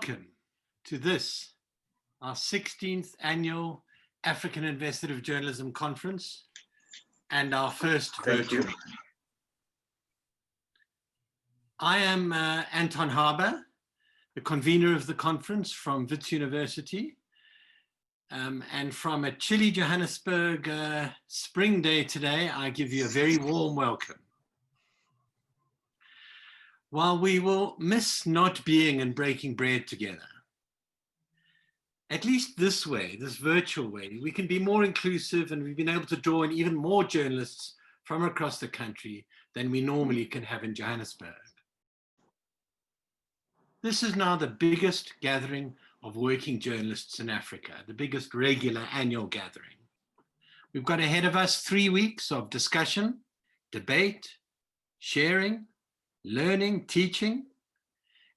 Welcome to this, our 16th annual African Investigative Journalism Conference and our first virtual. I am Anton Harber, the convener of the conference from Wits University. And from a chilly Johannesburg spring day today, I give you a very warm welcome. While we will miss not being and breaking bread together, at least this way, this virtual way, we can be more inclusive, and we've been able to draw in even more journalists from across the country than we normally can have in Johannesburg. This is now the biggest gathering of working journalists in Africa, the biggest regular annual gathering. We've got ahead of us 3 weeks of discussion, debate, sharing, learning, teaching,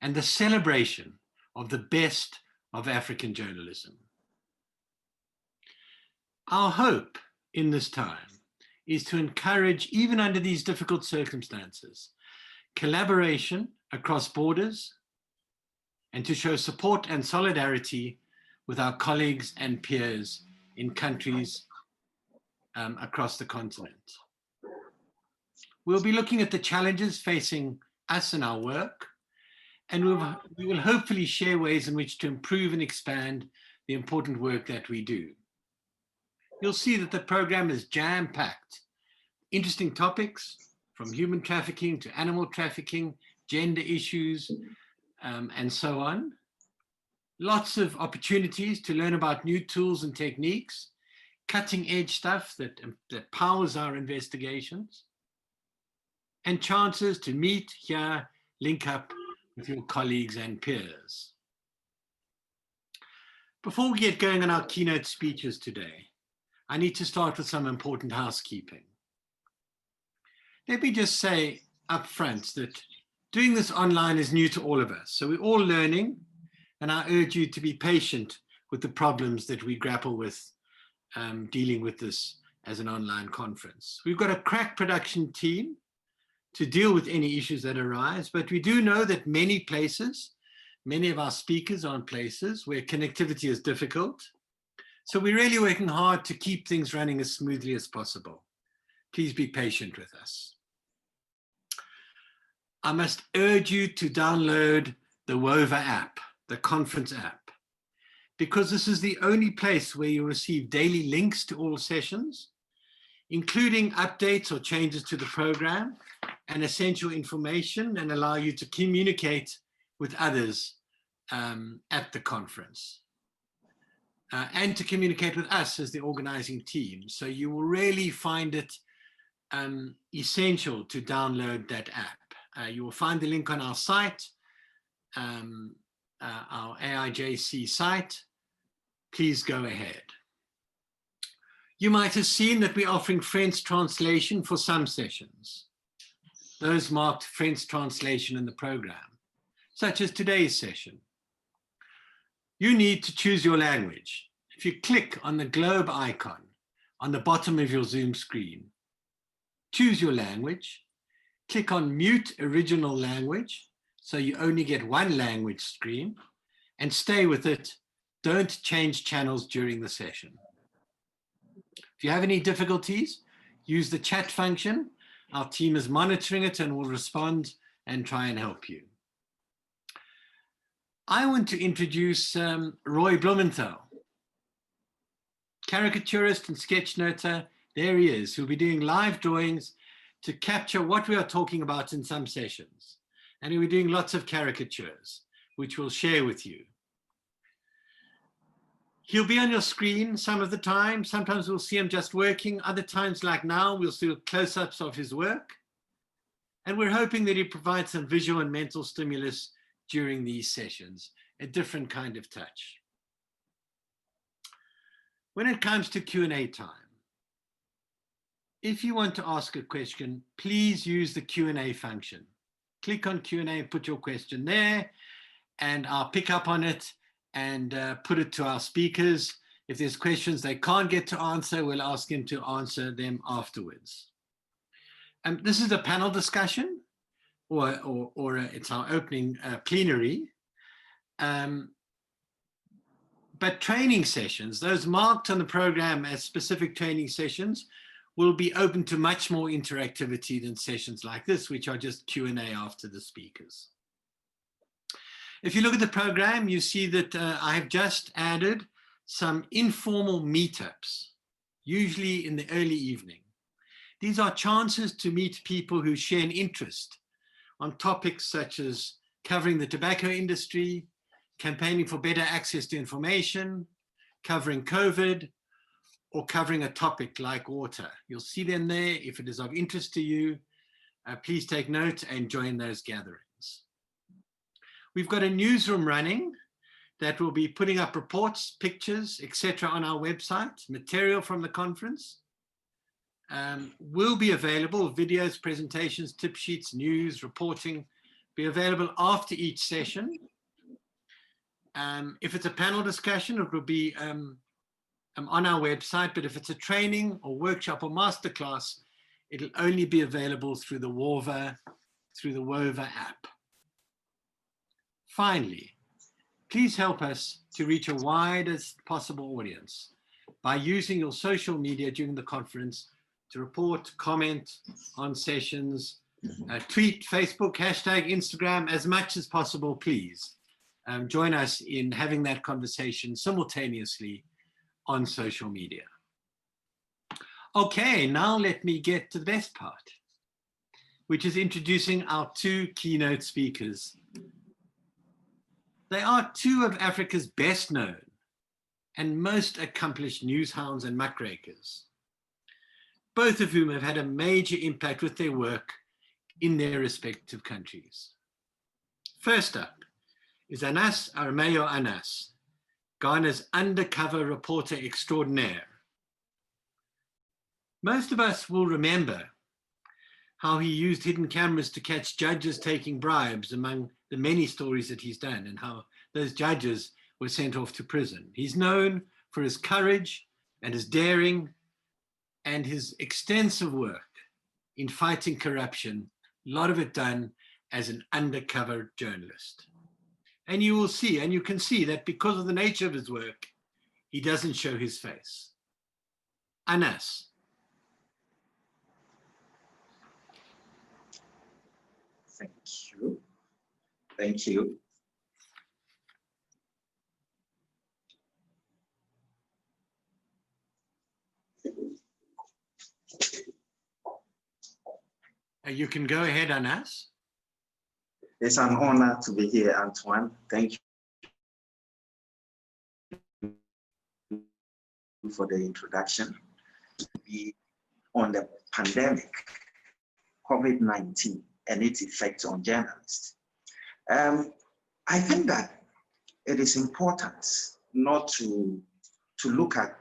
and the celebration of the best of African journalism. Our hope in this time is to encourage, even under these difficult circumstances, collaboration across borders and to show support and solidarity with our colleagues and peers in countries across the continent. We'll be looking at the challenges facing us in our work, and we will hopefully share ways in which to improve and expand the important work that we do. You'll see that the program is jam-packed. Interesting topics from human trafficking to animal trafficking, gender issues, and so on. Lots of opportunities to learn about new tools and techniques, cutting-edge stuff that powers our investigations, and chances to meet, hear, link up with your colleagues and peers. Before we get going on our keynote speeches today, I need to start with some important housekeeping. Let me just say up front that doing this online is new to all of us, so we're all learning, and I urge you to be patient with the problems that we grapple with dealing with this as an online conference. We've got a crack production team to deal with any issues that arise, but we do know that many of our speakers are in places where connectivity is difficult. So we're really working hard to keep things running as smoothly as possible. Please be patient with us. I must urge you to download the WOVA app, the conference app, because this is the only place where you receive daily links to all sessions, including updates or changes to the program, and essential information, and allow you to communicate with others at the conference and to communicate with us as the organizing team. So you will really find it essential to download that app. You will find the link on our site, our AIJC site. Please go ahead. You might have seen that we're offering French translation for some sessions. Those marked French translation in the program, such as today's session. You need to choose your language. If you click on the globe icon on the bottom of your Zoom screen, choose your language, click on mute original language, so you only get one language stream, and stay with it. Don't change channels during the session. If you have any difficulties, use the chat function. Our team is monitoring it and will respond and try and help you. I want to introduce Roy Blumenthal, caricaturist and sketchnoter. There he is, who'll be doing live drawings to capture what we are talking about in some sessions. And he'll be doing lots of caricatures, which we'll share with you. He'll be on your screen some of the time. Sometimes we'll see him just working. Other times, like now, we'll see close-ups of his work. And we're hoping that he provides some visual and mental stimulus during these sessions, a different kind of touch. When it comes to Q&A time, if you want to ask a question, please use the Q&A function. Click on Q&A, put your question there, and I'll pick up on it and put it to our speakers. If there's questions they can't get to answer, we'll ask them to answer them afterwards. This is a panel discussion, or it's our opening plenary. But training sessions, those marked on the program as specific training sessions, will be open to much more interactivity than sessions like this, which are just Q&A after the speakers. If you look at the program, you see that I have just added some informal meetups, usually in the early evening. These are chances to meet people who share an interest on topics such as covering the tobacco industry, campaigning for better access to information, covering COVID, or covering a topic like water. You'll see them there. If it is of interest to you, please take note and join those gatherings. We've got a newsroom running that will be putting up reports, pictures, etc. on our website. Material from the conference will be available. Videos, presentations, tip sheets, news, reporting, be available after each session. If it's a panel discussion, it will be on our website, but if it's a training or workshop or masterclass, it'll only be available through the WOVA app. Finally, please help us to reach a widest possible audience by using your social media during the conference to report, comment on sessions, tweet, Facebook, hashtag, Instagram, as much as possible, please. Join us in having that conversation simultaneously on social media. Okay, now let me get to the best part, which is introducing our two keynote speakers. They are two of Africa's best known and most accomplished news hounds and muckrakers, both of whom have had a major impact with their work in their respective countries. First up is Anas Armeyo Anas, Ghana's undercover reporter extraordinaire. Most of us will remember how he used hidden cameras to catch judges taking bribes, among the many stories that he's done, and how those judges were sent off to prison. He's known for his courage and his daring and his extensive work in fighting corruption, a lot of it done as an undercover journalist. And you will see, and you can see that because of the nature of his work, he doesn't show his face. Anas. Thank you. Thank you. You can go ahead, Anas. It's an honor to be here, Antoine. Thank you for the introduction. To be on the pandemic, COVID-19, and its effects on journalists. I think that it is important not to look at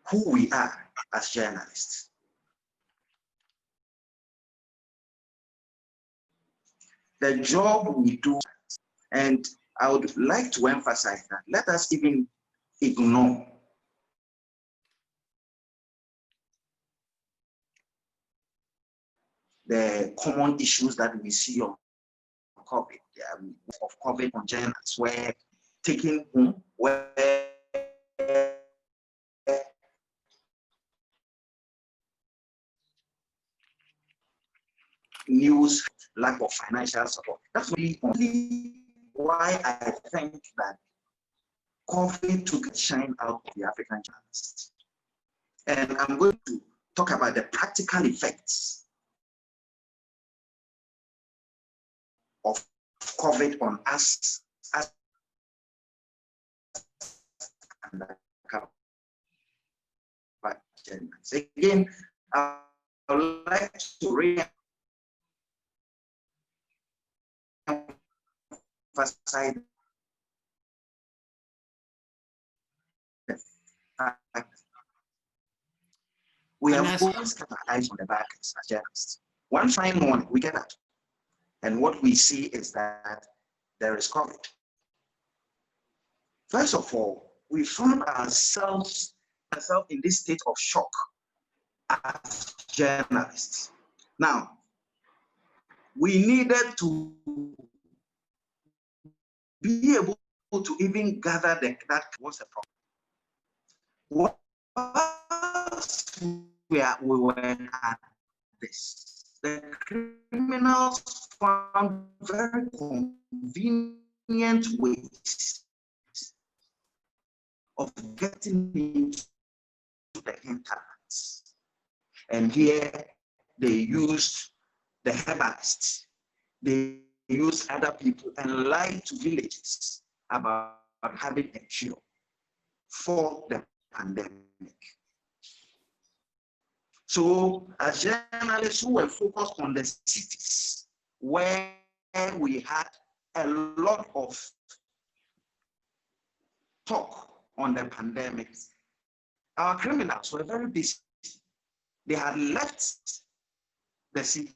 who we are as journalists. The job we do, and I would like to emphasize that, let us even ignore the common issues that we see on COVID, of COVID on journalists, where taking home, where news, lack of financial support. That's really only why I think that COVID took a shine out of the African journalists. And I'm going to talk about the practical effects of COVID on us as undercover journalists. Again, I would like to reemphasize we have always kept our eyes on the backers as journalists. One fine morning, we get up, and what we see is that there is COVID. First of all, we found ourselves in this state of shock as journalists. Now, we needed to be able to even gather that was the problem. Whilst we were at this, the criminals found very convenient ways of getting into the hinterlands. And here they used the herbalists, they used other people and lied to villages about having a cure for the pandemic. So as journalists who were focused on the cities where we had a lot of talk on the pandemic, our criminals were very busy. They had left the city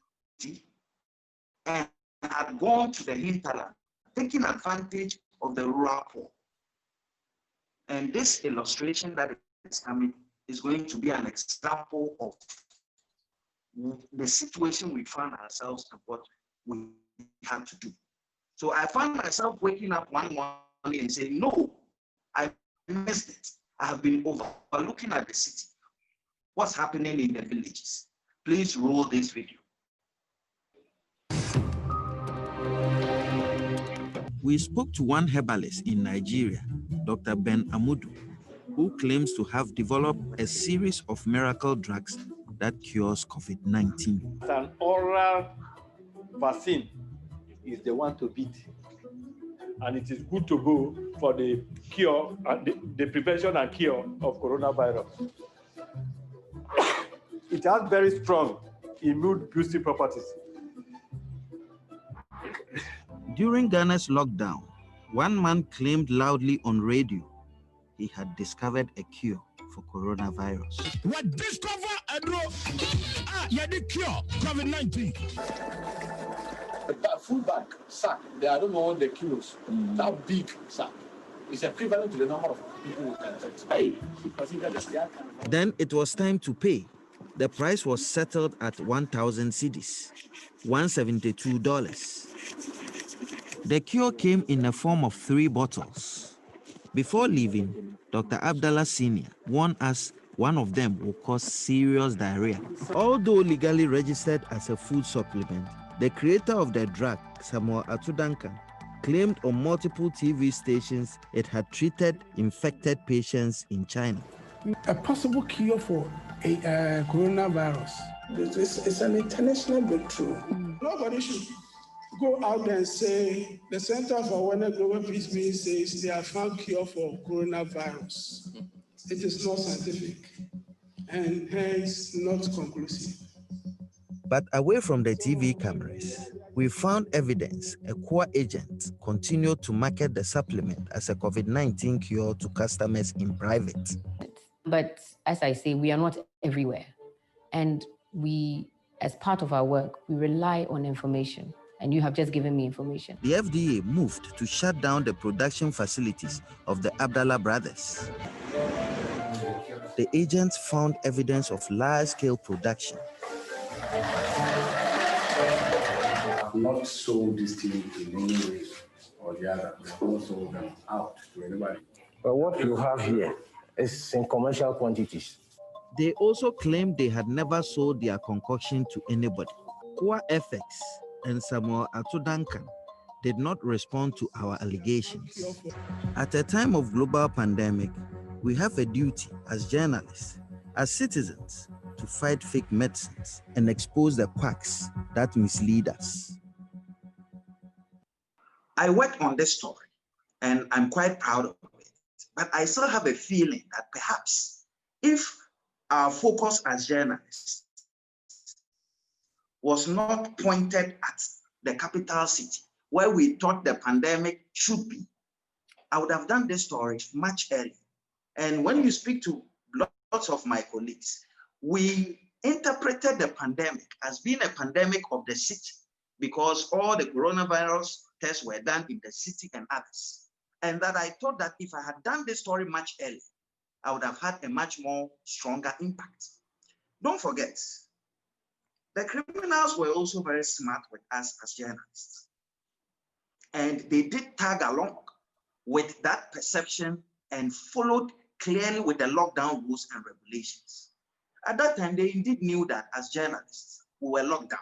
and had gone to the hinterland, taking advantage of the rural poor. And this illustration that is coming is going to be an example of the situation we found ourselves and what we had to do. So I found myself waking up one morning and saying, no, I missed it. I have been overlooking at the city. What's happening in the villages? Please roll this video. We spoke to one herbalist in Nigeria, Dr. Ben Amudu, who claims to have developed a series of miracle drugs that cures COVID-19. An oral vaccine is the one to beat. And it is good to go for the cure, the prevention and cure of coronavirus. It has very strong immune boosting properties. During Ghana's lockdown, one man claimed loudly on radio he had discovered a cure for coronavirus. What discover a drug? The cure COVID-19. A full bag sack, I don't know the kilos, that big sack is equivalent to the number of people who can affect. Then it was time to pay. The price was settled at 1,000 cedis, $172. The cure came in the form of 3 bottles. Before leaving, Dr. Abdallah Sr. warned us one of them will cause serious diarrhea. Although legally registered as a food supplement, the creator of the drug, Samuel Atudankan, claimed on multiple TV stations it had treated infected patients in China. A possible cure for a coronavirus. It's an international breakthrough. Nobody should go out and say the Center for Awareness Global Peace Meeting says they have found cure for coronavirus. It is not scientific and hence not conclusive. But away from the TV cameras, we found evidence a core agent continued to market the supplement as a COVID-19 cure to customers in private. But as I say, we are not everywhere. And we, as part of our work, we rely on information. And you have just given me information. The FDA moved to shut down the production facilities of the Abdallah brothers. The agents found evidence of large-scale production. I've not sold this thing in any way or the other. We have not sold them out to anybody. But what you have here is in commercial quantities. They also claimed they had never sold their concoction to anybody. Core FX and Samuel Atudankan did not respond to our allegations. At a time of global pandemic, we have a duty as journalists, as citizens, to fight fake medicines and expose the quacks that mislead us. I worked on this story and I'm quite proud of it, but I still have a feeling that perhaps if our focus as journalists was not pointed at the capital city where we thought the pandemic should be, I would have done this story much earlier. And when you speak to lots of my colleagues, we interpreted the pandemic as being a pandemic of the city because all the coronavirus tests were done in the city and others. And that I thought that if I had done this story much earlier, I would have had a much more stronger impact. Don't forget, the criminals were also very smart with us as journalists. And they did tag along with that perception and followed clearly with the lockdown rules and regulations. At that time, they indeed knew that as journalists, we were locked down.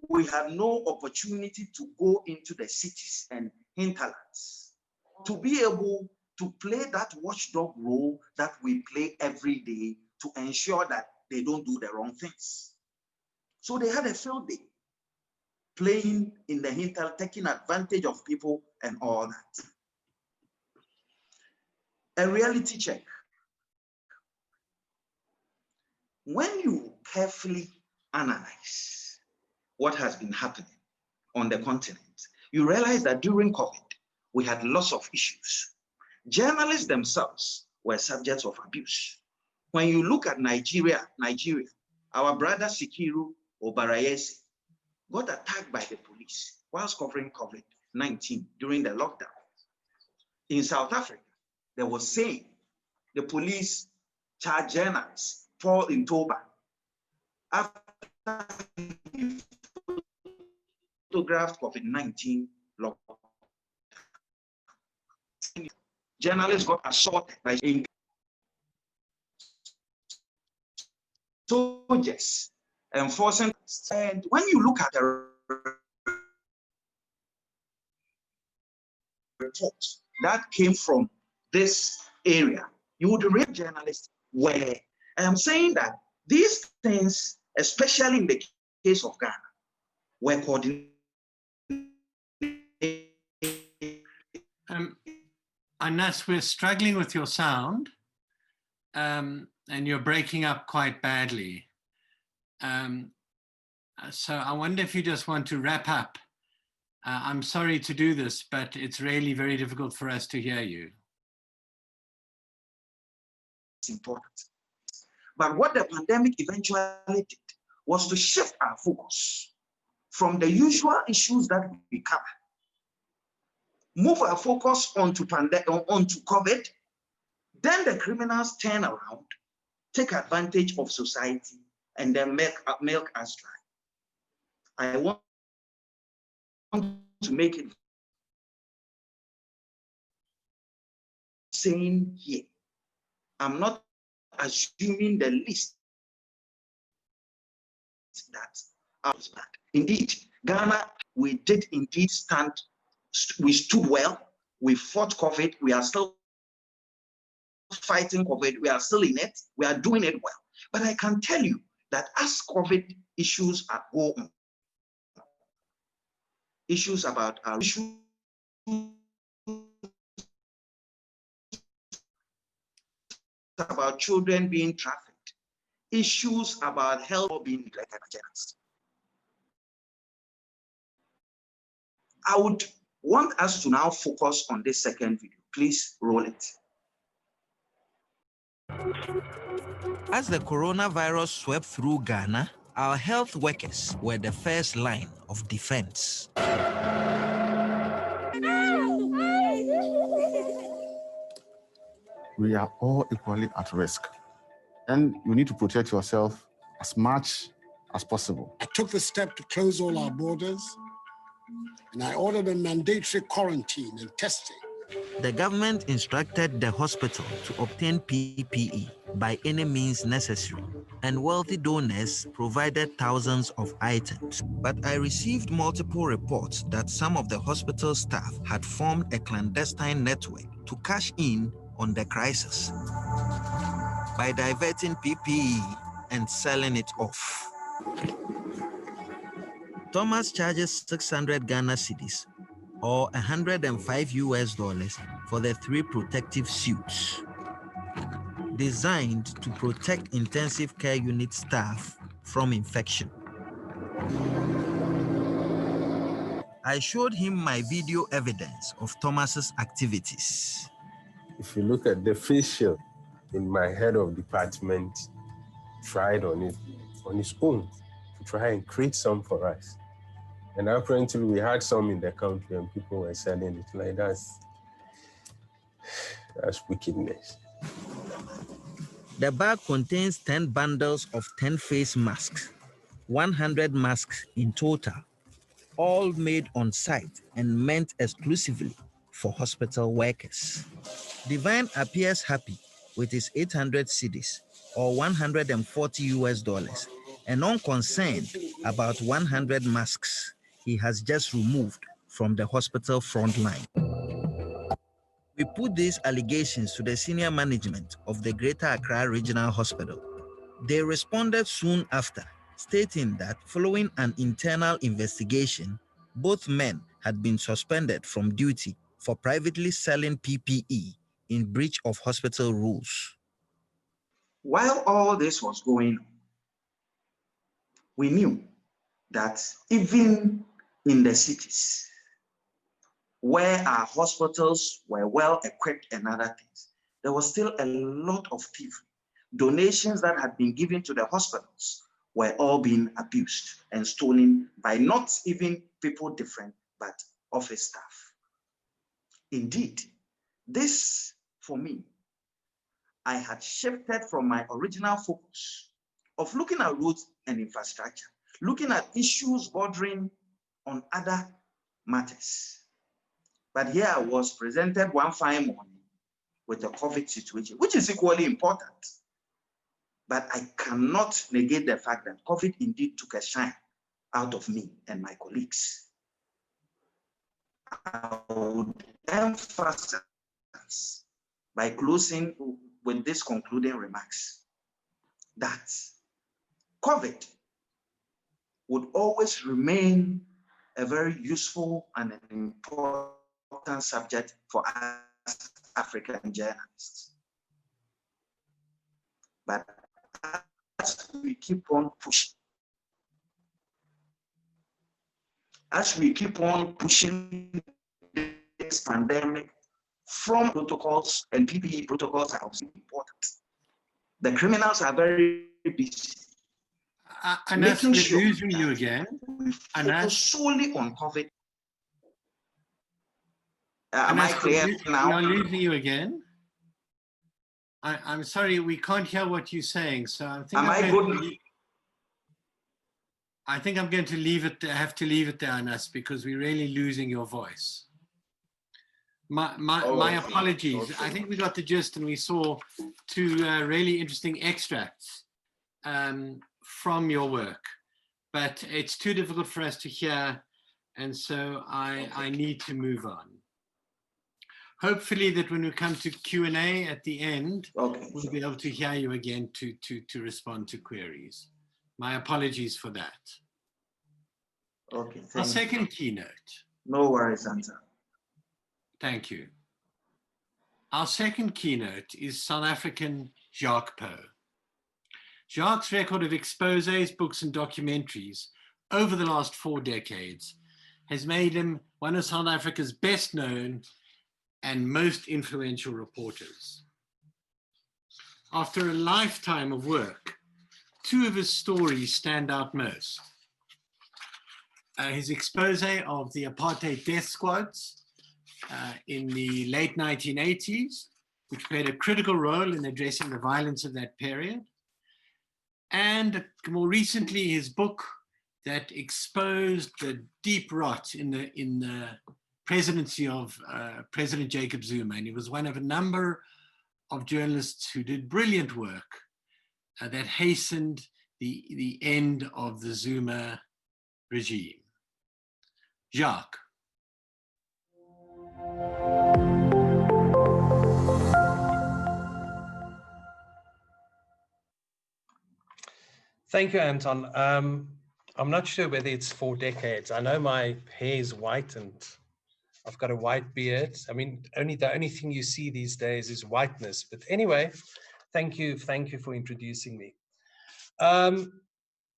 We had no opportunity to go into the cities and hinterlands to be able to play that watchdog role that we play every day to ensure that they don't do the wrong things. So they had a field day, playing in the hinterland, taking advantage of people and all that. A reality check. When you carefully analyze what has been happening on the continent, you realize that during COVID, we had lots of issues. Journalists themselves were subjects of abuse. When you look at Nigeria, our brother Sikiru Obarayese got attacked by the police whilst covering COVID-19 during the lockdown. In South Africa, there was saying the police charged journalists, Paul Intoba, after he photographed COVID-19 lockdown. Journalists got assaulted by soldiers enforcing. And when you look at the report that came from this area, you would read journalists where I am saying that these things, especially in the case of Ghana, were coordinated. Anas, we're struggling with your sound, and you're breaking up quite badly. So I wonder if you just want to wrap up. I'm sorry to do this, but it's really very difficult for us to hear you. It's important. But what the pandemic eventually did was to shift our focus from the usual issues that we cover, move our focus onto COVID, then the criminals turn around, take advantage of society, and then milk us dry. I want to make it saying here, I'm not assuming the least that I was bad. Indeed, Ghana, we did indeed stand, we stood well, we fought COVID, we are still fighting COVID, we are still in it, we are doing it well. But I can tell you that as COVID issues are going, issues about our issues about children being trafficked, issues about health being neglected by journalists. I would want us to now focus on this second video. Please roll it. As the coronavirus swept through Ghana, our health workers were the first line of defense. We are all equally at risk, and you need to protect yourself as much as possible. I took the step to close all our borders, and I ordered a mandatory quarantine and testing. The government instructed the hospital to obtain PPE by any means necessary, and wealthy donors provided thousands of items. But I received multiple reports that some of the hospital staff had formed a clandestine network to cash in on the crisis by diverting PPE and selling it off. Thomas charges 600 Ghana cedis, or $105 for the 3 protective suits, designed to protect intensive care unit staff from infection. I showed him my video evidence of Thomas's activities. If you look at the face shield in my head of department, tried on it on his own to try and create some for us. And apparently we had some in the country and people were selling it. Like that's wickedness. The bag contains 10 bundles of 10 face masks, 100 masks in total, all made on site and meant exclusively for hospital workers. Divine appears happy with his 800 cedis or $140 and unconcerned about 100 masks he has just removed from the hospital front line. We put these allegations to the senior management of the Greater Accra Regional Hospital. They responded soon after, stating that following an internal investigation, both men had been suspended from duty for privately selling PPE in breach of hospital rules. While all this was going on, we knew that even in the cities where our hospitals were well equipped and other things, there was still a lot of thievery. Donations that had been given to the hospitals were all being abused and stolen by not even people different, but office staff. Indeed, this, for me, I had shifted from my original focus of looking at roads and infrastructure, looking at issues bordering on other matters. But here I was presented one fine morning with the COVID situation, which is equally important. But I cannot negate the fact that COVID indeed took a shine out of me and my colleagues. I would emphasize by closing with these concluding remarks that COVID would always remain a very useful and an important subject for us African journalists. But as we keep on pushing, this pandemic from protocols, and PPE protocols are also important. The criminals are very busy. Anas, we're losing you again. Anas, solely on COVID. Am Anas, I clear now? We are losing you again. I'm sorry, we can't hear what you're saying. So I think I'm going to leave it. Have to leave it there, Anas, because we're really losing your voice. My apologies. Okay. I think we got the gist, and we saw two really interesting extracts from your work, but it's too difficult for us to hear, and so I need to move on. Hopefully that when we come to Q&A at the end, we'll be able to hear you again to respond to queries. My apologies for that. Okay. Our second keynote. No worries, Anta. Thank you. Our second keynote is South African Jacques Poe. Jacques' record of exposés, books, and documentaries over the last 4 decades has made him one of South Africa's best known and most influential reporters. After a lifetime of work, 2 of his stories stand out most. His expose of the apartheid death squads in the late 1980s, which played a critical role in addressing the violence of that period. And more recently, his book that exposed the deep rot in the presidency of President Jacob Zuma. And he was one of a number of journalists who did brilliant work that hastened the end of the Zuma regime. Jacques. Thank you, Anton. I'm not sure whether it's 4 decades. I know my hair is white and I've got a white beard. I mean, the only thing you see these days is whiteness. But anyway, thank you for introducing me.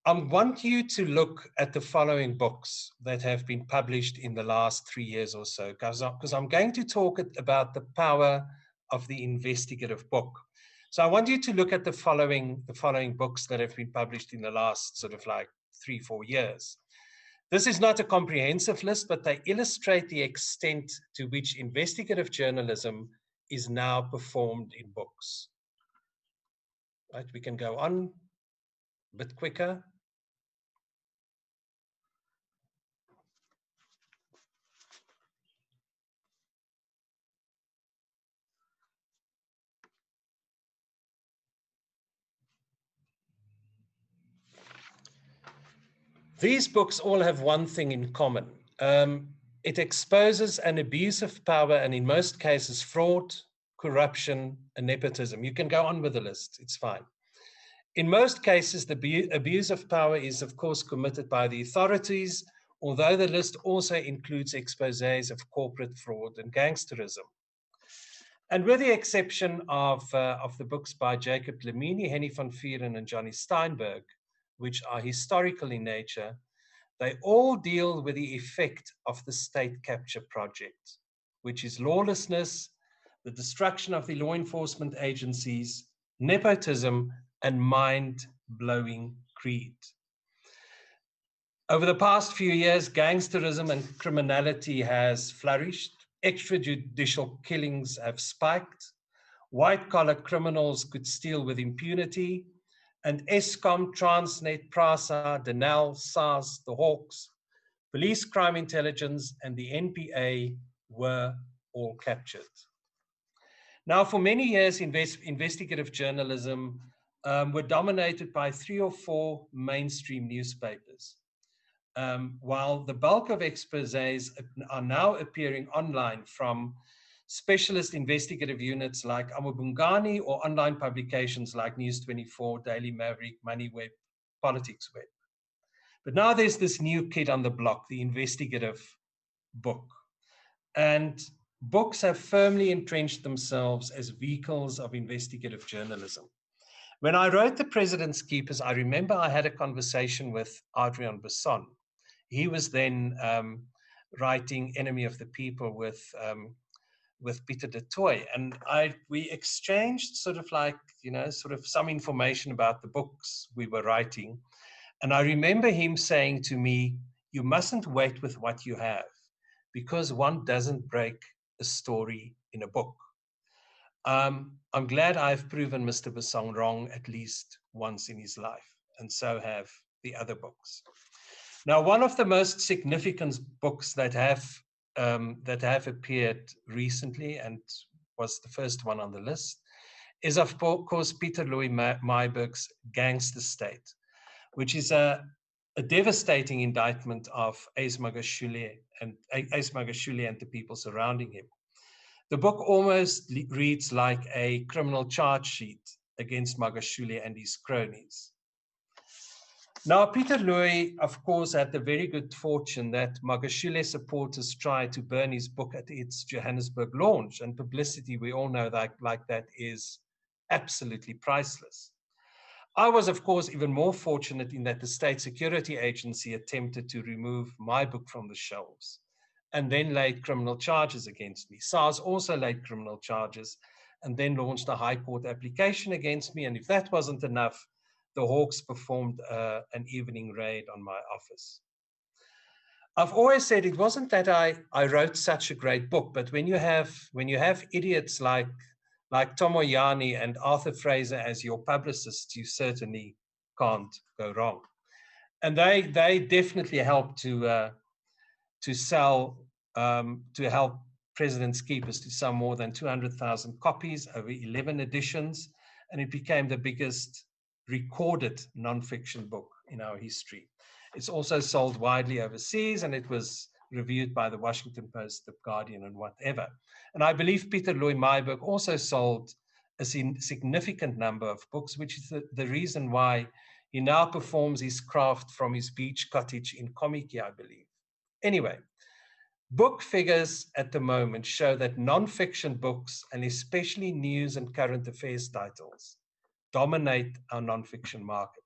I want you to look at the following books that have been published in the last 3 years or so, because I'm going to talk about the power of the investigative book. So I want you to look at the following books that have been published in the last sort of like 3-4 years. This is not a comprehensive list, but they illustrate the extent to which investigative journalism is now performed in books. Right, we can go on a bit quicker. These books all have one thing in common. It exposes an abuse of power and in most cases fraud, corruption, and nepotism. You can go on with the list, it's fine. In most cases, the abuse of power is of course committed by the authorities, although the list also includes exposés of corporate fraud and gangsterism. And with the exception of the books by Jacob Lemini, Henny van Vieren, and Johnny Steinberg, which are historical in nature, they all deal with the effect of the state capture project, which is lawlessness, the destruction of the law enforcement agencies, nepotism, and mind-blowing greed. Over the past few years, gangsterism and criminality has flourished. Extrajudicial killings have spiked. White-collar criminals could steal with impunity. And Eskom, Transnet, PRASA, Denel, SARS, the Hawks, Police Crime Intelligence, and the NPA were all captured. Now, for many years, investigative journalism were dominated by 3 or 4 mainstream newspapers, while the bulk of exposés are now appearing online from specialist investigative units like Amabungani or online publications like News24, Daily Maverick, MoneyWeb, PoliticsWeb. But now there's this new kid on the block, the investigative book. And books have firmly entrenched themselves as vehicles of investigative journalism. When I wrote The President's Keepers, I remember I had a conversation with Adrian Besson. He was then writing Enemy of the People with Peter de Tooy, and we exchanged sort of like, sort of some information about the books we were writing. And I remember him saying to me, you mustn't wait with what you have, because one doesn't break a story in a book. I'm glad I've proven Mr. Besson wrong at least once in his life, and so have the other books. Now, one of the most significant books that have appeared recently and was the first one on the list is, of course, Peter Louis Myburgh's Gangster State, which is a devastating indictment of Ace Magashule and the people surrounding him. The book almost reads like a criminal charge sheet against Magashule and his cronies. Now, Peter Louis, of course, had the very good fortune that Magashule supporters tried to burn his book at its Johannesburg launch, and publicity, we all know that like that is absolutely priceless. I was, of course, even more fortunate in that the State Security Agency attempted to remove my book from the shelves and then laid criminal charges against me. SARS also laid criminal charges and then launched a high court application against me. And if that wasn't enough, the Hawks performed an evening raid on my office. I've always said it wasn't that I wrote such a great book, but when you have idiots like Tomo Yanni and Arthur Fraser as your publicists, you certainly can't go wrong. And they definitely helped to help President's Keepers to sell more than 200,000 copies over 11 editions, and it became the biggest recorded nonfiction book in our history. It's also sold widely overseas, and it was reviewed by the Washington Post, the Guardian, and whatever. And I believe Peter Louis Myburgh also sold a significant number of books, which is the reason why he now performs his craft from his beach cottage in Komiki, I believe. Anyway, book figures at the moment show that nonfiction books, and especially news and current affairs titles, dominate our nonfiction market.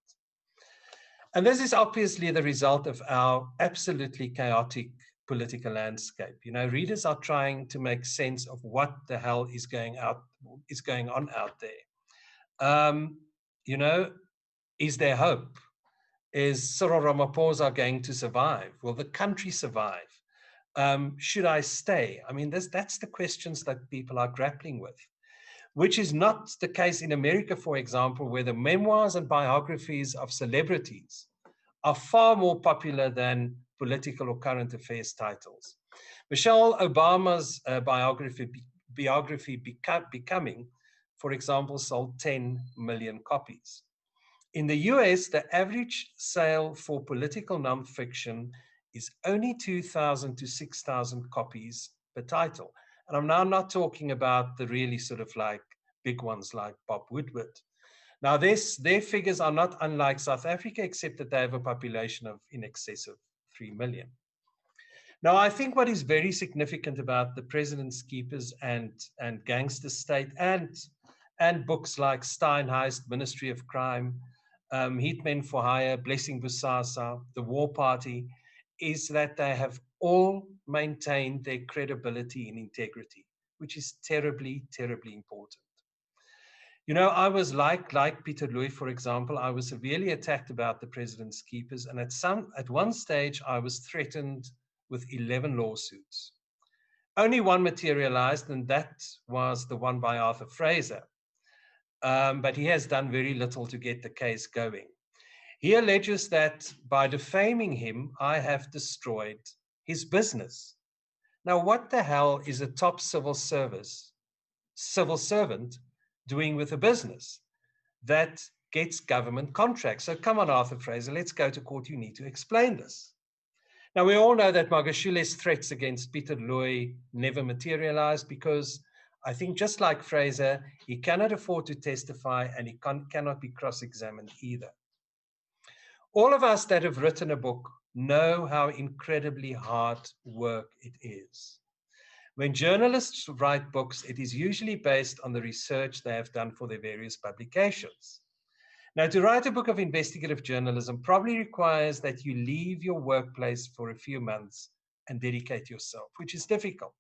And this is obviously the result of our absolutely chaotic political landscape. Readers are trying to make sense of what the hell is going on out there. Is there hope? Is Cyril Ramaphosa going to survive? Will the country survive? Should I stay? I mean, that's the questions that people are grappling with, which is not the case in America, for example, where the memoirs and biographies of celebrities are far more popular than political or current affairs titles. Michelle Obama's biography Becoming, for example, sold 10 million copies. In the US, the average sale for political nonfiction is only 2,000 to 6,000 copies per title. And I'm now not talking about the really sort of like big ones like Bob Woodward. Now, their figures are not unlike South Africa, except that they have a population of in excess of 3 million. Now, I think what is very significant about the President's Keepers and Gangster State and books like Steinheist, Ministry of Crime, Hitmen for Hire, Blessing Bosasa, The War Party, is that they have all maintained their credibility and integrity, which is terribly, terribly important. You know, I was like Peter Louw, for example, I was severely attacked about the President's Keepers, and at one stage I was threatened with 11 lawsuits. Only one materialized, and that was the one by Arthur Fraser. But he has done very little to get the case going. He alleges that by defaming him, I have destroyed his business. Now, what the hell is a top civil servant doing with a business that gets government contracts? So come on, Arthur Fraser, let's go to court. You need to explain this. Now, we all know that Magashule's threats against Peter Louw never materialized because I think just like Fraser, he cannot afford to testify and he cannot be cross-examined either. All of us that have written a book know how incredibly hard work it is. When journalists write books, it is usually based on the research they have done for their various publications. Now, to write a book of investigative journalism probably requires that you leave your workplace for a few months and dedicate yourself, which is difficult.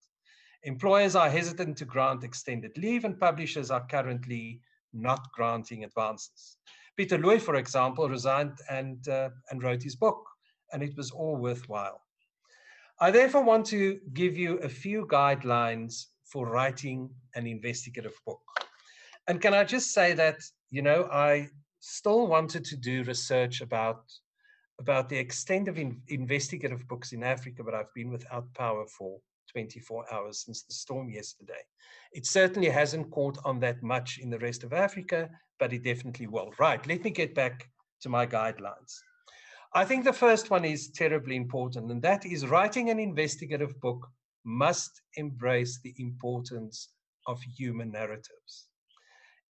Employers are hesitant to grant extended leave, and publishers are currently not granting advances. Peter Louw, for example, resigned and wrote his book, and it was all worthwhile. I therefore want to give you a few guidelines for writing an investigative book. And can I just say that, you know, I still wanted to do research about the extent of investigative books in Africa, but I've been without power for 24 hours since the storm yesterday. It certainly hasn't caught on that much in the rest of Africa, but it definitely will. Right, let me get back to my guidelines. I think the first one is terribly important, and that is writing an investigative book must embrace the importance of human narratives.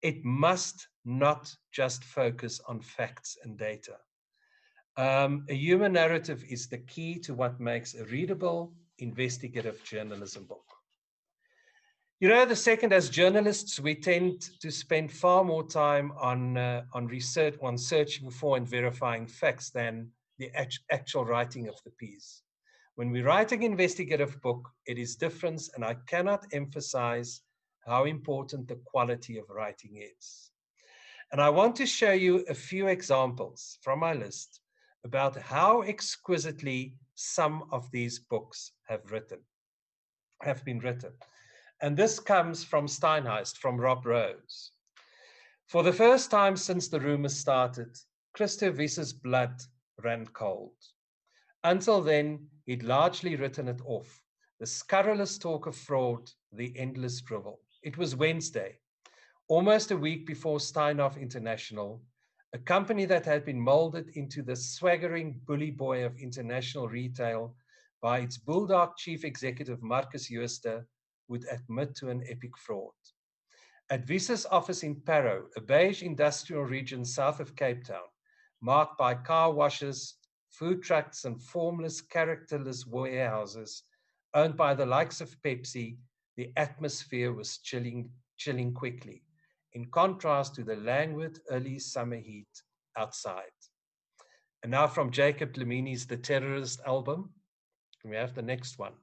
It must not just focus on facts and data. A human narrative is the key to what makes a readable investigative journalism book. You know, the second, as journalists, we tend to spend far more time on research, on searching for and verifying facts than the actual writing of the piece. When we're writing an investigative book, it is different, and I cannot emphasize how important the quality of writing is. And I want to show you a few examples from my list about how exquisitely some of these books have been written. And this comes from Steinheist, from Rob Rose. For the first time since the rumors started, Christo Wies's blood ran cold. Until then, he'd largely written it off. The scurrilous talk of fraud, the endless drivel. It was Wednesday, almost a week before Steinhoff International, a company that had been molded into the swaggering bully boy of international retail by its bulldog chief executive Marcus Jooste, would admit to an epic fraud. At Wies's office in Parow, a beige industrial region south of Cape Town, marked by car washes, food trucks, and formless, characterless warehouses owned by the likes of Pepsi, the atmosphere was chilling quickly, in contrast to the languid early summer heat outside. And now from Jacob Lemini's The Terrorist album, can we have the next one?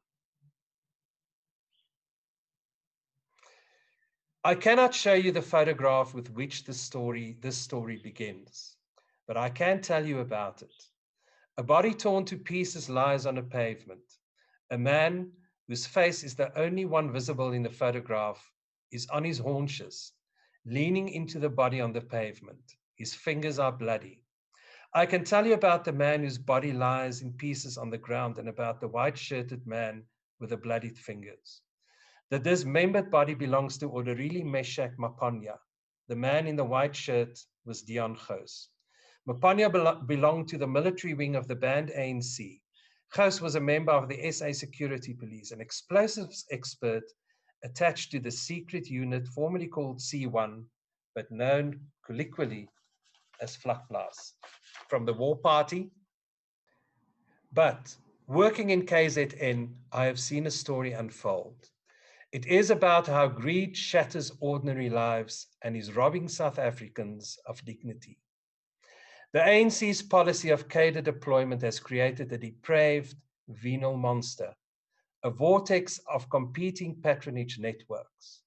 I cannot show you the photograph with which this story begins, but I can tell you about it. A body torn to pieces lies on a pavement. A man whose face is the only one visible in the photograph is on his haunches, leaning into the body on the pavement. His fingers are bloody. I can tell you about the man whose body lies in pieces on the ground and about the white-shirted man with the bloodied fingers. The dismembered body belongs to Orderly Meshach Maponya. The man in the white shirt was Dion Gous. Mapanya belonged to the military wing of the banned ANC. Gous was a member of the SA Security Police, an explosives expert attached to the secret unit formerly called C1, but known colloquially as Vlakplaas, from the War Party. But working in KZN, I have seen a story unfold. It is about how greed shatters ordinary lives and is robbing South Africans of dignity. The ANC's policy of cadre deployment has created a depraved, venal monster, a vortex of competing patronage networks.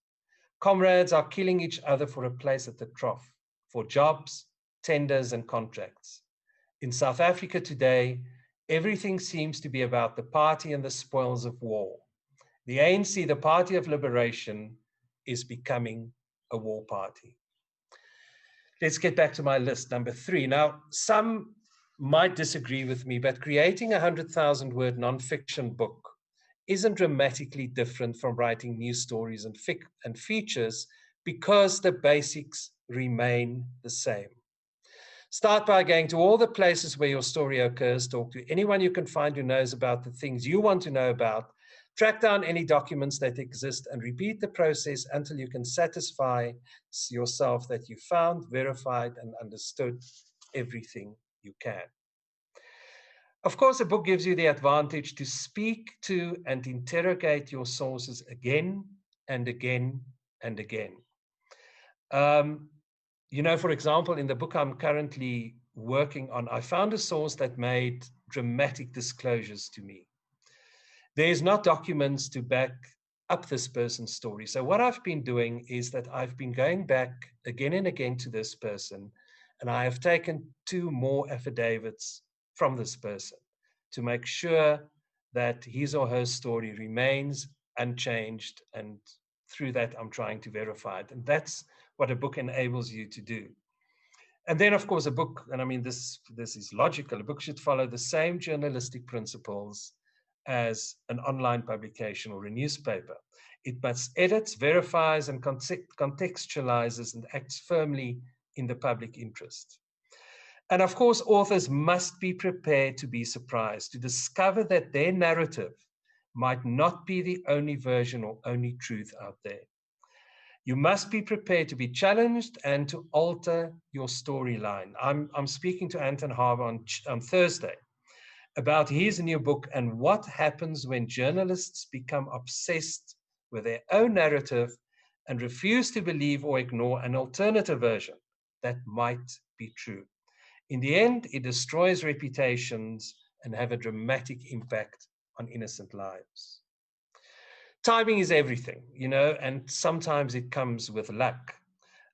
Comrades are killing each other for a place at the trough, for jobs, tenders, and contracts. In South Africa today, everything seems to be about the party and the spoils of war. The ANC, the Party of Liberation, is becoming a war party. Let's get back to my list, number 3. Now, some might disagree with me, but creating a 100,000-word nonfiction book isn't dramatically different from writing news stories and features because the basics remain the same. Start by going to all the places where your story occurs, talk to anyone you can find who knows about the things you want to know about, track down any documents that exist, and repeat the process until you can satisfy yourself that you found, verified, and understood everything you can. Of course, a book gives you the advantage to speak to and interrogate your sources again and again and again. You know, for example, in the book I'm currently working on, I found a source that made dramatic disclosures to me. There's not documents to back up this person's story. So what I've been doing is that I've been going back again and again to this person, and I have taken 2 more affidavits from this person to make sure that his or her story remains unchanged, and through that I'm trying to verify it. And that's what a book enables you to do. And then, of course, a book, and I mean, this is logical, a book should follow the same journalistic principles as an online publication or a newspaper. It must edit, verifies, and contextualizes and acts firmly in the public interest. And of course, authors must be prepared to be surprised, to discover that their narrative might not be the only version or only truth out there. You must be prepared to be challenged and to alter your storyline. I'm speaking to Anton Harbour on Thursday about his new book and what happens when journalists become obsessed with their own narrative and refuse to believe or ignore an alternative version that might be true. In the end, it destroys reputations and have a dramatic impact on innocent lives. Timing is everything, you know, and sometimes it comes with luck.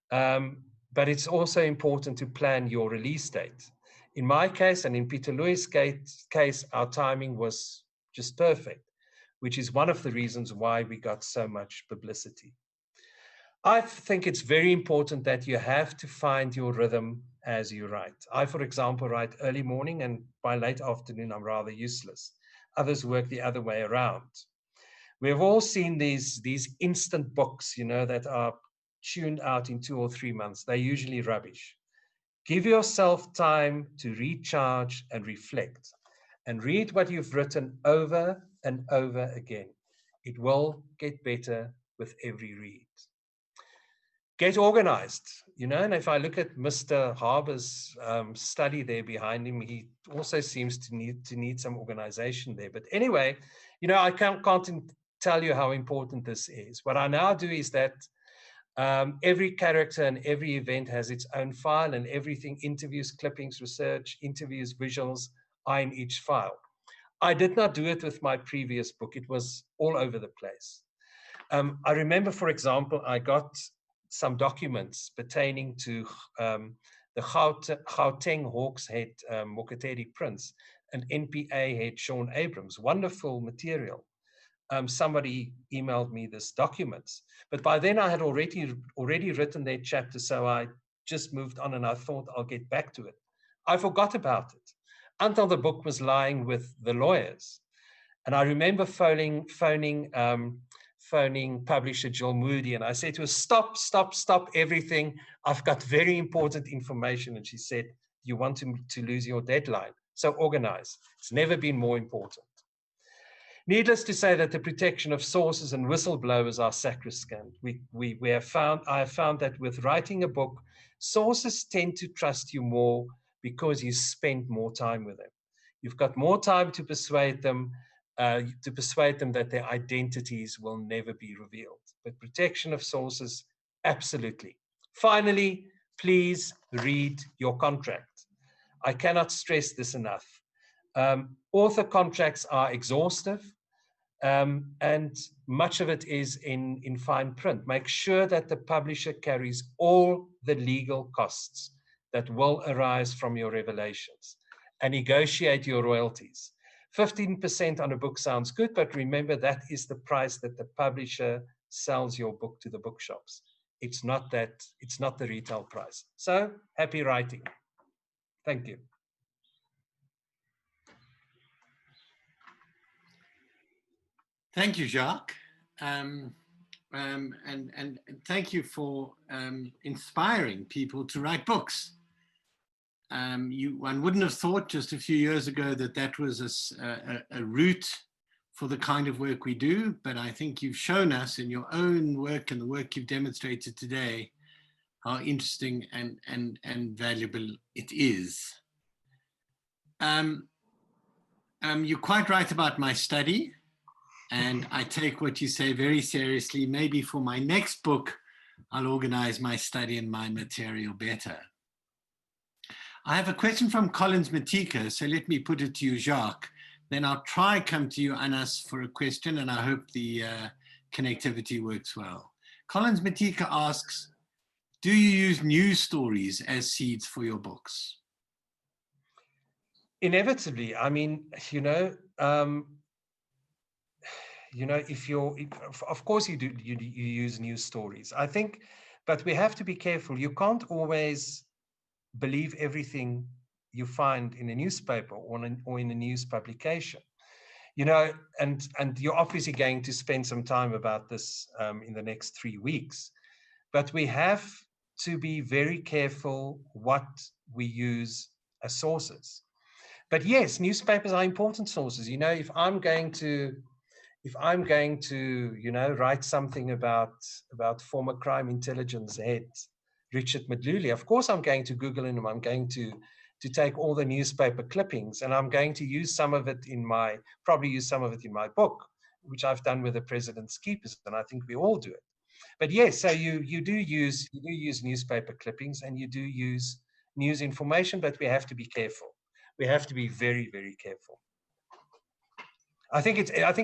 But it's also important to plan your release date. In my case, and in Peter Louis' case, our timing was just perfect, which is one of the reasons why we got so much publicity. I think it's very important that you have to find your rhythm as you write. I, for example, write early morning, and by late afternoon, I'm rather useless. Others work the other way around. We have all seen these instant books, you know, that are tuned out in 2 or 3 months. They're usually rubbish. Give yourself time to recharge and reflect, and read what you've written over and over again. It will get better with every read. Get organized, you know, and if I look at Mr. Harbour's study there behind him, he also seems to need some organization there. But anyway, you know, I can't tell you how important this is. What I now do is that every character and every event has its own file, and everything, interviews, clippings, research, interviews, visuals, are in each file. I did not do it with my previous book. It was all over the place. I remember, for example, I got some documents pertaining to the Gauteng Hawks head Mokotedi Prince and NPA head Sean Abrams. Wonderful material. Somebody emailed me this documents, but by then I had already written their chapter, so I just moved on, and I thought I'll get back to it. I forgot about it until the book was lying with the lawyers, and I remember phoning publisher Jill Moody, and I said to her, stop everything. I've got very important information. And she said, you want to lose your deadline. So organize. It's never been more important. Needless to say that the protection of sources and whistleblowers are sacrosanct. I have found that with writing a book, sources tend to trust you more because you spend more time with them. You've got more time to persuade them that their identities will never be revealed. But protection of sources, absolutely. Finally, please read your contract. I cannot stress this enough. Author contracts are exhaustive, and much of it is in fine print. Make sure that the publisher carries all the legal costs that will arise from your revelations, and negotiate your royalties. 15% on a book sounds good, but remember that is the price that the publisher sells your book to the bookshops. It's not the retail price. So happy writing. Thank you. Thank you, Jacques. And thank you for inspiring people to write books. One wouldn't have thought just a few years ago that that was a route for the kind of work we do, but I think you've shown us in your own work and the work you've demonstrated today how interesting and valuable it is. You're quite right about my study, and I take what you say very seriously. Maybe for my next book, I'll organize my study and my material better. I have a question from Collins Matika, so let me put it to you, Jacques. Then I'll try come to you, Anas, for a question, and I hope the connectivity works well. Collins Matika asks, do you use news stories as seeds for your books? Inevitably. I mean, of course you do, you use news stories, I think, but we have to be careful. You can't always believe everything you find in a newspaper or in a news publication, and you're obviously going to spend some time about this in the next 3 weeks, but we have to be very careful what we use as sources. But yes, newspapers are important sources. If I'm going to write something about former crime intelligence head Richard Madluli, of course I'm going to Google him. I'm going to take all the newspaper clippings, and I'm going to use some of it in my book, which I've done with the President's Keepers, and I think we all do it. But yes, so you do use newspaper clippings, and you do use news information, but we have to be careful. We have to be very, very careful. I think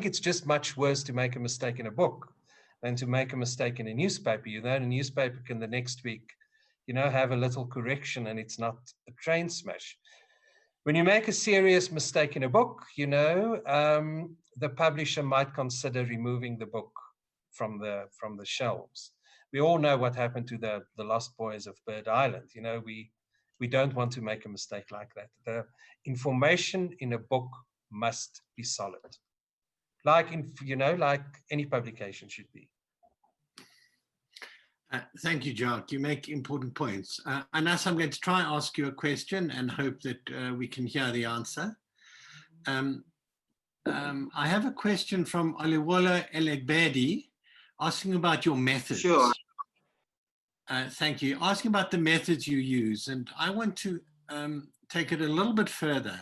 it's just much worse to make a mistake in a book than to make a mistake in a newspaper. A newspaper can the next week, have a little correction, and it's not a train smash. When you make a serious mistake in a book, the publisher might consider removing the book from the shelves. We all know what happened to the Lost Boys of Bird Island. We don't want to make a mistake like that. The information in a book must be solid, like any publication should be. Thank you, Jacques. You make important points. Anas, I'm going to try and ask you a question and hope that we can hear the answer. I have a question from Aliwola Elegbedi asking about your methods. Sure. Thank you. Asking about the methods you use. And I want to take it a little bit further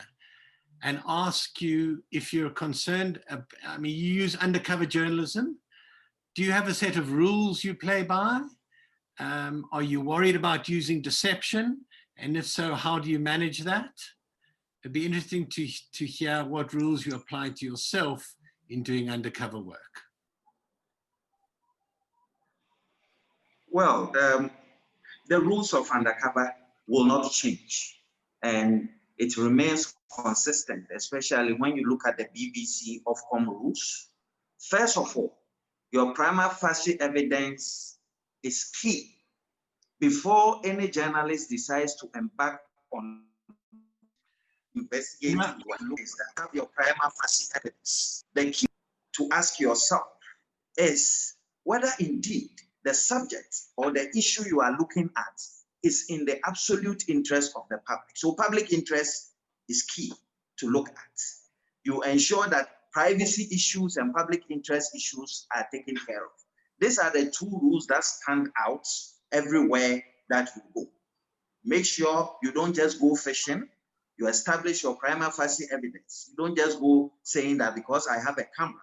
and ask you if you're concerned. You use undercover journalism. Do you have a set of rules you play by? Are you worried about using deception? And if so, how do you manage that? It'd be interesting to hear what rules you apply to yourself in doing undercover work. Well, the rules of undercover will not change, and it remains consistent, especially when you look at the BBC Ofcom rules. First of all, your prima facie evidence is key. Before any journalist decides to embark on investigating, have your prima facie evidence. The key to ask yourself is whether indeed the subject or the issue you are looking at is in the absolute interest of the public. So public interest is key to look at. You ensure that privacy issues and public interest issues are taken care of. These are the two rules that stand out everywhere that you go. Make sure you don't just go fishing, you establish your prima facie evidence. You don't just go saying that because I have a camera,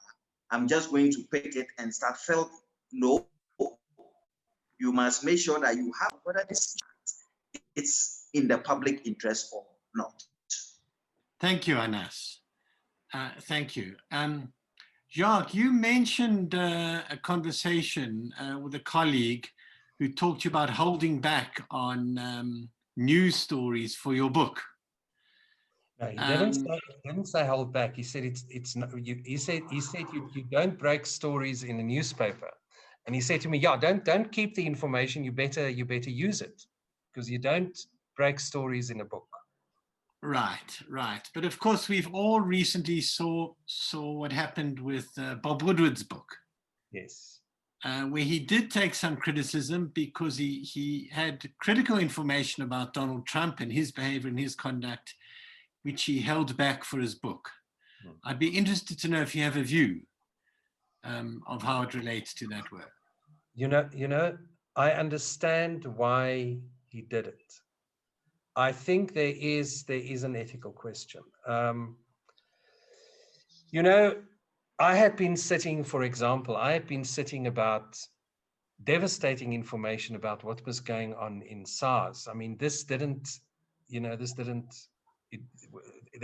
I'm just going to pick it and start filming. No, you must make sure that you have whether it's in the public interest or not. Thank you, Anas. Thank you. Jacques, you mentioned a conversation with a colleague who talked to you about holding back on news stories for your book. No, he didn't say hold back. He said it's not. He said you don't break stories in a newspaper, and he said to me, yeah, don't keep the information. You better use it, because you don't break stories in a book. Right, right. But of course, we've all recently saw what happened with Bob Woodward's book. Yes. Where he did take some criticism because he had critical information about Donald Trump and his behavior and his conduct, which he held back for his book. I'd be interested to know if you have a view of how it relates to that work. You know, I understand why he did it. I think there is an ethical question. You know, I had been sitting, for example, about devastating information about what was going on in SARS. I mean, there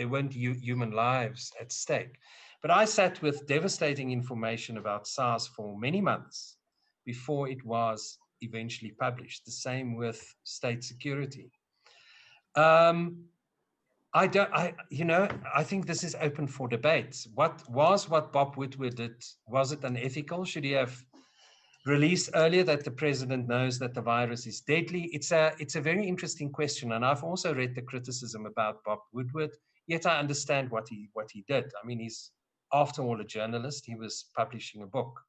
weren't human lives at stake. But I sat with devastating information about SARS for many months before it was eventually published. The same with state security. I think this is open for debate. What Bob Woodward did, was it unethical? Should he have released earlier that the president knows that the virus is deadly? It's a very interesting question, and I've also read the criticism about Bob Woodward. Yet I understand what he did. I mean, he's after all a journalist. He was publishing a book.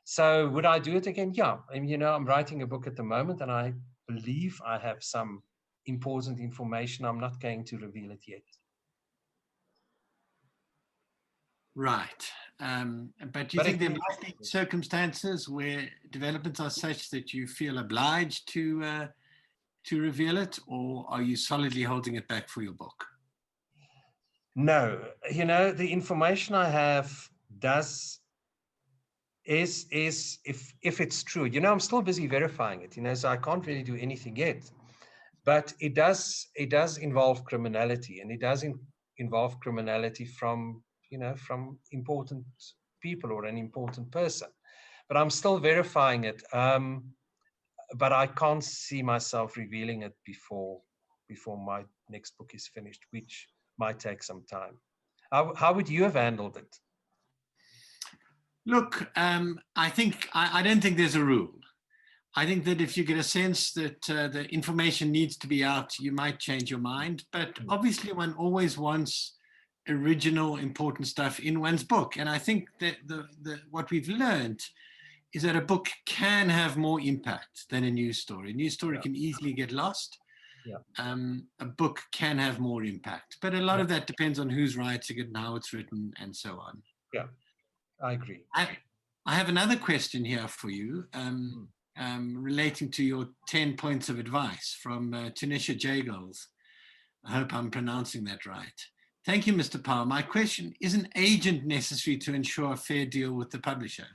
So would I do it again? Yeah. I mean, I'm writing a book at the moment, and I believe I have some important information. I'm not going to reveal it yet. Right. But do you think there might be circumstances where developments are such that you feel obliged to reveal it, or are you solidly holding it back for your book? No, the information I have is if it's true. I'm still busy verifying it. So I can't really do anything yet. But it does involve criminality, and it does involve criminality from important people or an important person. But I'm still verifying it. But I can't see myself revealing it before my next book is finished, which might take some time. How would you have handled it? Look, I don't think there's a rule. I think that if you get a sense that the information needs to be out, you might change your mind. But obviously, one always wants original, important stuff in one's book. And I think that what we've learned is that a book can have more impact than a news story. A news story can easily get lost. Yeah. A book can have more impact. But a lot of that depends on who's writing it and how it's written and so on. Yeah, I agree. I have another question here for you. Relating to your 10 points of advice from Tanisha Jagels. I hope I'm pronouncing that right. Thank you, Mr. Power. My question, is an agent necessary to ensure a fair deal with the publisher?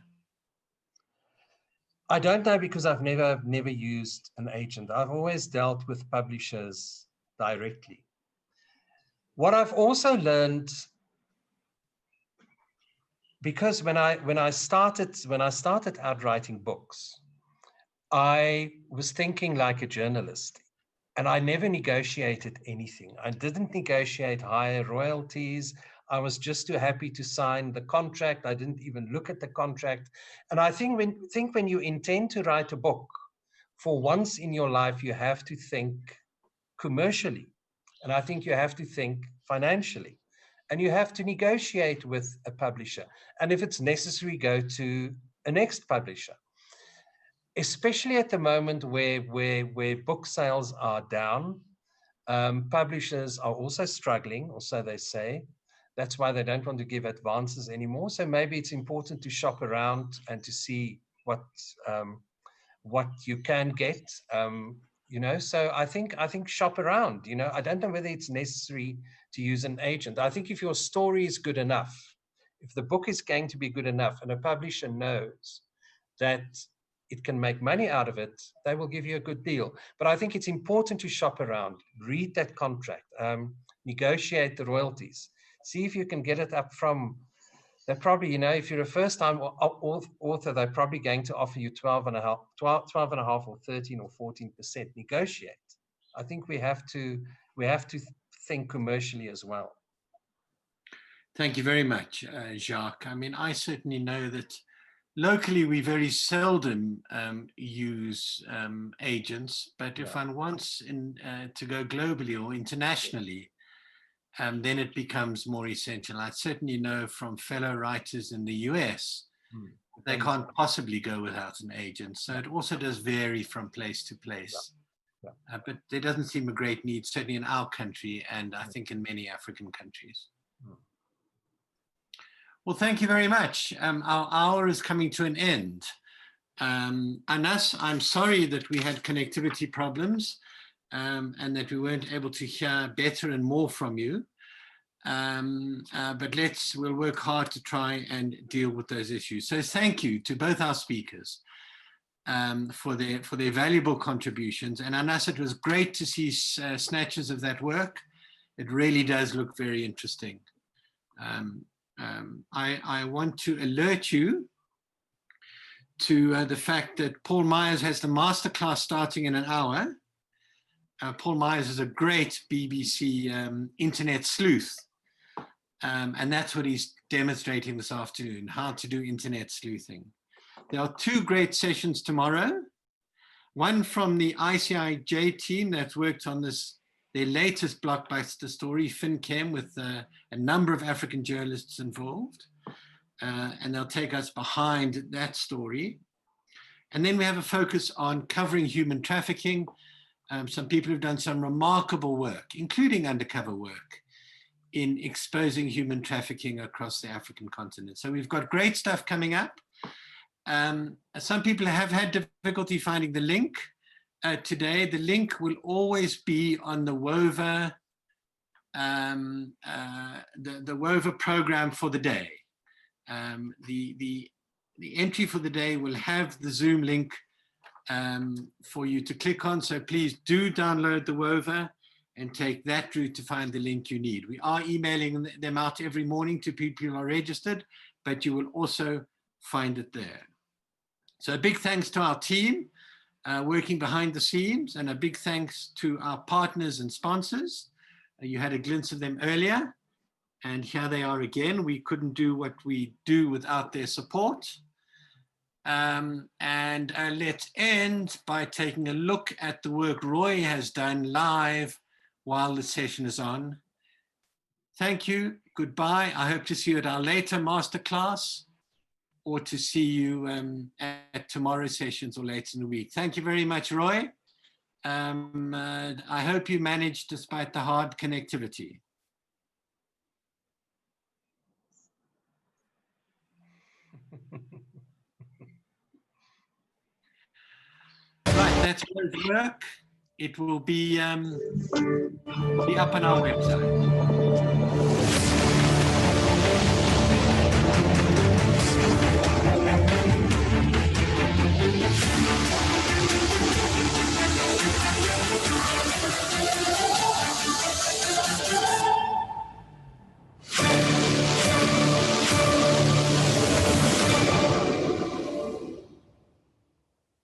I don't know, because I've never used an agent. I've always dealt with publishers directly. What I've also learned, because when I started out writing books, I was thinking like a journalist, and I never negotiated anything. I didn't negotiate higher royalties. I was just too happy to sign the contract. I didn't even look at the contract. And I think when you intend to write a book, for once in your life, you have to think commercially. And I think you have to think financially. And you have to negotiate with a publisher. And if it's necessary, go to a next publisher. especially at the moment where book sales are down. Publishers are also struggling, or so they say. That's why they don't want to give advances anymore. So maybe it's important to shop around and to see what you can get. You know, so I think shop around. You know, I don't know whether it's necessary to use an agent. I think if your story is good enough, if the book is going to be good enough, and a publisher knows that it can make money out of it, they will give you a good deal. But I think it's important to shop around, read that contract, negotiate the royalties, see if you can get it up from, they're probably, you know, if you're a first-time author, they're probably going to offer you 12.5 or 13 or 14%. Negotiate. I think we have to think commercially as well. Thank you very much, Jacques. I mean, I certainly know that locally we very seldom use agents, but if one wants to go globally or internationally, then it becomes more essential. I certainly know from fellow writers in the US, they can't possibly go without an agent. So it also does vary from place to place. But there doesn't seem a great need, certainly in our country, and I think in many African countries. Well, thank you very much. Our hour is coming to an end. Anas, I'm sorry that we had connectivity problems and that we weren't able to hear better and more from you. But we'll work hard to try and deal with those issues. So thank you to both our speakers for their valuable contributions. And Anas, it was great to see snatches of that work. It really does look very interesting. I want to alert you to the fact that Paul Myers has the masterclass starting in an hour. Paul Myers is a great BBC internet sleuth. And that's what he's demonstrating this afternoon, how to do internet sleuthing. There are two great sessions tomorrow. One from the ICIJ team that's worked on their latest blockbuster story, FinChem, with a number of African journalists involved. And they'll take us behind that story. And then we have a focus on covering human trafficking. Some people have done some remarkable work, including undercover work, in exposing human trafficking across the African continent. So we've got great stuff coming up. Some people have had difficulty finding the link today. The link will always be on the WOVA, the WOVA program for the day. The entry for the day will have the Zoom link for you to click on. So please do download the WOVA and take that route to find the link you need. We are emailing them out every morning to people who are registered, but you will also find it there. So a big thanks to our team working behind the scenes, and a big thanks to our partners and sponsors. You had a glimpse of them earlier, and here they are again. We couldn't do what we do without their support. Let's end by taking a look at the work Roy has done live while the session is on. Thank you, goodbye. I hope to see you at our later masterclass, or to see you at tomorrow's sessions or later in the week. Thank you very much, Roy. I hope you managed despite the hard connectivity. Right, that's Roy's work. It will be up on our website.